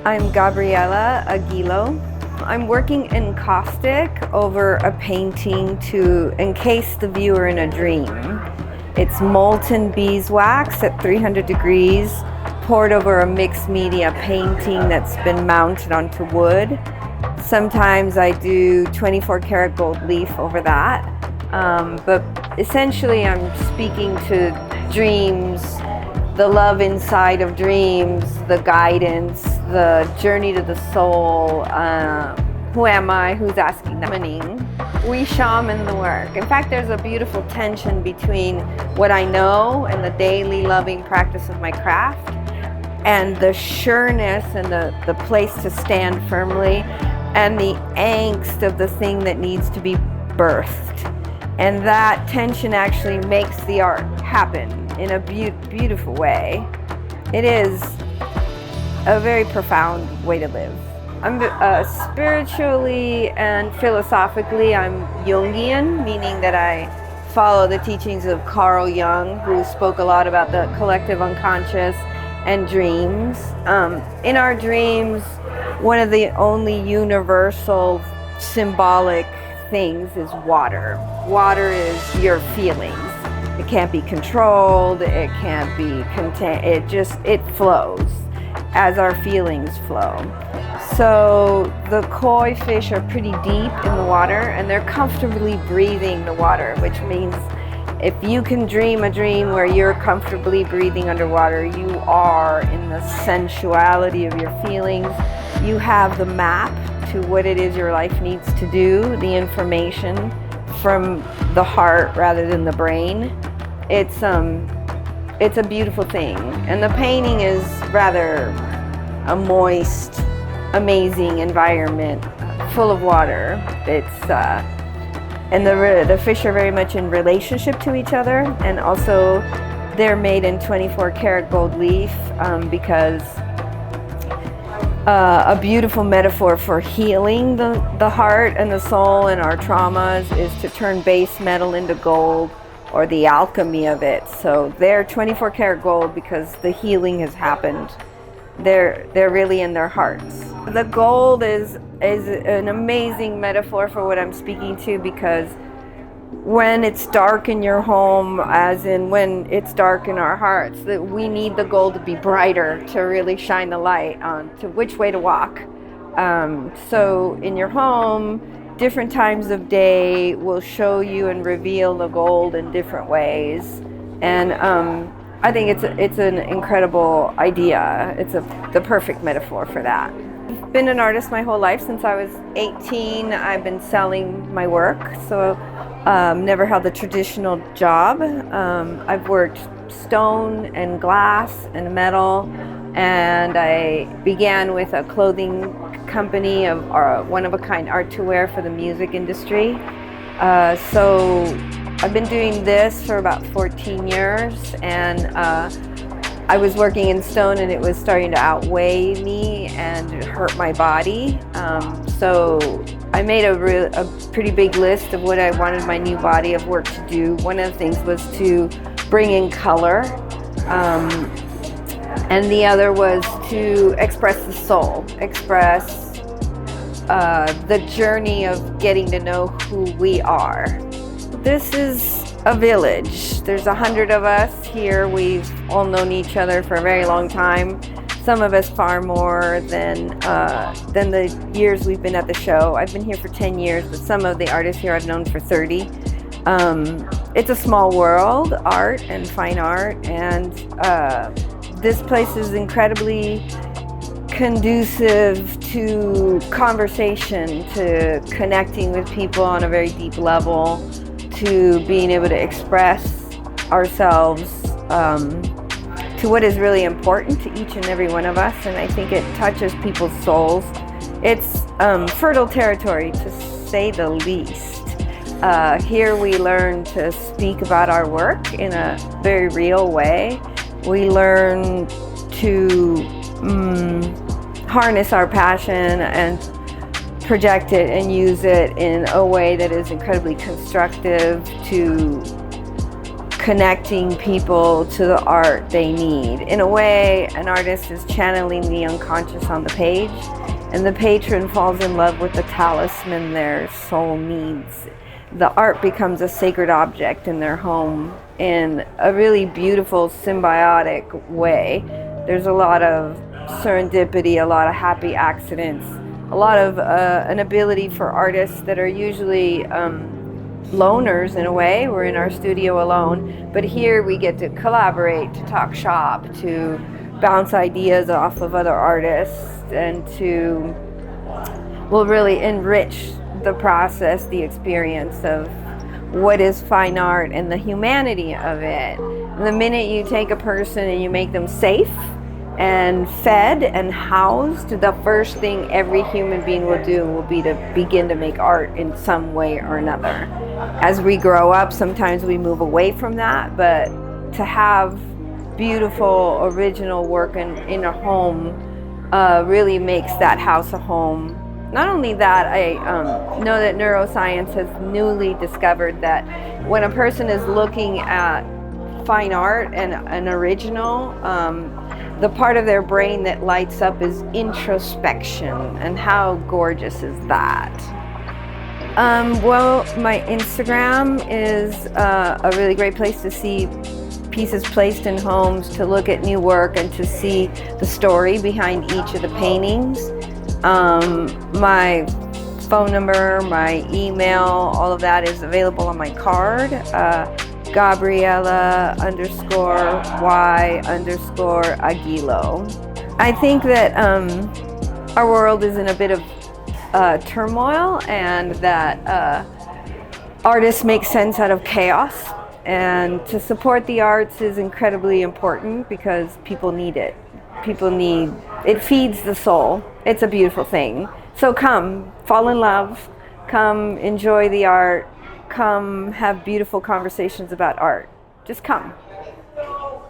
I'm Gabriela Aguilo. I'm working encaustic over a painting to encase the viewer in a dream. It's molten beeswax at 300 degrees, poured over a mixed media painting that's been mounted onto wood. Sometimes I do 24 karat gold leaf over that. But essentially I'm speaking to dreams, the love inside of dreams, the guidance, the journey to the soul. Who am I? Who's asking that? We shaman the work. In fact, there's a beautiful tension between what I know and the daily loving practice of my craft and the sureness and the place to stand firmly and the angst of the thing that needs to be birthed. And that tension actually makes the art happen in a beautiful way. It is a very profound way to live. I'm spiritually and philosophically, I'm Jungian, meaning that I follow the teachings of Carl Jung, who spoke a lot about the collective unconscious and dreams. In our dreams, one of the only universal symbolic things is water. Water is your feelings. It can't be controlled, it can't be contained, it flows as our feelings flow. So the koi fish are pretty deep in the water and they're comfortably breathing the water, which means if you can dream a dream where you're comfortably breathing underwater, you are in the sensuality of your feelings. You have the map to what it is your life needs to do, the information from the heart rather than the brain. It's a beautiful thing. And the painting is rather a moist, amazing environment full of water. And the fish are very much in relationship to each other, and also they're made in 24 karat gold leaf because a beautiful metaphor for healing the heart and the soul and our traumas is to turn base metal into gold, or the alchemy of it. So they're 24 karat gold because the healing has happened. They're really in their hearts. The gold is an amazing metaphor for what I'm speaking to, because when it's dark in your home, as in when it's dark in our hearts, that we need the gold to be brighter to really shine the light on to which way to walk. So in your home, different times of day will show you and reveal the gold in different ways. And I think it's an incredible idea. It's the perfect metaphor for that. I've been an artist my whole life. Since I was 18, I've been selling my work. So never held a traditional job. I've worked stone and glass and metal, and I began with a clothing company of one-of-a-kind art to wear for the music industry. So I've been doing this for about 14 years, and I was working in stone and it was starting to outweigh me and hurt my body. So I made a pretty big list of what I wanted my new body of work to do. One of the things was to bring in color, and the other was to express the soul, express the journey of getting to know who we are. This is a village. There's 100 of us here. We've all known each other for a very long time. Some of us far more than the years we've been at the show. I've been here for 10 years, but some of the artists here I've known for 30. It's a small world, art and fine art, and this place is incredibly conducive to conversation, to connecting with people on a very deep level, to being able to express ourselves to what is really important to each and every one of us, and I think it touches people's souls. It's fertile territory, to say the least. Here we learn to speak about our work in a very real way. We learn to harness our passion and project it and use it in a way that is incredibly constructive to connecting people to the art they need. In a way, an artist is channeling the unconscious on the page, and the patron falls in love with the talisman their soul needs. The art becomes a sacred object in their home in a really beautiful, symbiotic way. There's a lot of serendipity, a lot of happy accidents, a lot of an ability for artists that are usually loners in a way. We're in our studio alone, but here we get to collaborate, to talk shop, to bounce ideas off of other artists, and to really enrich the process, the experience of what is fine art and the humanity of it. And the minute you take a person and you make them safe and fed and housed, the first thing every human being will do will be to begin to make art in some way or another. As we grow up, sometimes we move away from that, but to have beautiful, original work in a home really makes that house a home. Not only that, I know that neuroscience has newly discovered that when a person is looking at fine art and an original, the part of their brain that lights up is introspection. And how gorgeous is that? Well, my Instagram is a really great place to see pieces placed in homes, to look at new work, and to see the story behind each of the paintings. My phone number, my email, all of that is available on my card. Gabriela_Y_Aguilo. I think that our world is in a bit of turmoil, and that artists make sense out of chaos. And to support the arts is incredibly important because people need it. It feeds the soul. It's a beautiful thing. So come, fall in love, come enjoy the art, come have beautiful conversations about art. Just come.